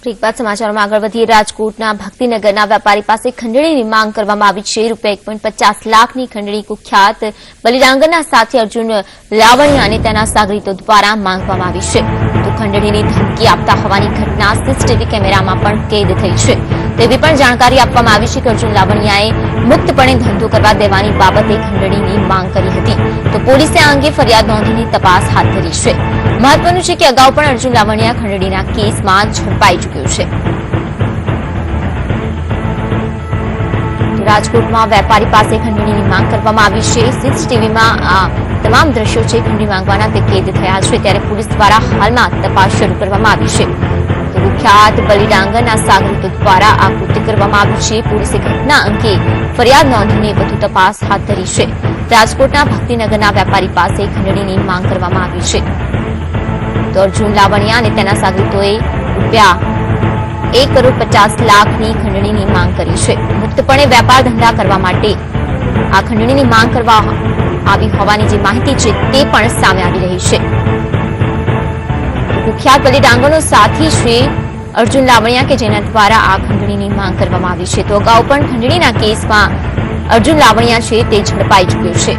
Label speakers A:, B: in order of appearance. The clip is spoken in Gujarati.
A: બ્રેક બાદ સમાચારોમાં આગળ વધીએ। રાજકોટના ભક્તિનગરના વેપારી પાસે ખંડણીની માંગ કરવામાં આવી છે। ₹1.50 લાખની ખંડણી કુખ્યાત બલિડાંગરના સાથી અર્જુન લાવણિયા અને તેના સાગરીતો દ્વારા માંગવામાં આવી છે। તો ખંડણીની ધમકી આપતા હોવાની ઘટના સીસીટીવી કેમેરામાં પણ કેદ થઈ છે। તેવી પણ જાણકારી આપવામાં આવી છે કે અર્જુન લાવણિયાએ મુક્તપણે ધંધો કરવા દેવાની બાબતે ખંડણીની માંગ કરી હતી। તો પોલીસે આ અંગે ફરિયાદ નોંધીને તપાસ હાથ ધરી છે। મહત્વનું છે કે અગાઉ પણ અર્જુન લાવણિયા ખંડણીના કેસમાં ઝડપાઈ ચૂક્યો છે। રાજકોટમાં વેપારી પાસે ખંડણીની માંગ કરવામાં આવી છે। સીસીટીવીમાં આ તમામ દ્રશ્યો છે ખંડણી માંગવાના તે કેદ થયા છે। ત્યારે પોલીસ દ્વારા હાલમાં તપાસ શરૂ કરવામાં આવી છે। તો કુખ્યાત બલિડાંગરના સાગરીતો દ્વારા આ કૃત્ય કરવામાં આવ્યું છે। પોલીસે ઘટના અંગે ફરિયાદ નોંધીને વધુ તપાસ હાથ ધરી છે। રાજકોટના ભક્તિનગરના વેપારી પાસે ખંડણીની માંગ કરવામાં આવી છે। તો અર્જુન લાવણિયા અને તેના સાગરીતોએ ₹1.50 લાખની ખંડણીની માંગ કરી છે। મુક્તપણે વેપાર ધંધા કરવા માટે આ ખંડણીની માંગ કરવા આવી હોવાની જે માહિતી છે તે પણ સામે આવી રહી છે। કુખ્યાત બલિડાંગરનો સાથી છે અર્જુન લાવણિયા કે જેના દ્વારા આ ખંડણીની માંગ કરવામાં આવી છે। તો અગાઉ પણ ખંડણીના કેસમાં અર્જુન લાવણિયા છે તે ઝડપાઈ ચૂક્યો છે।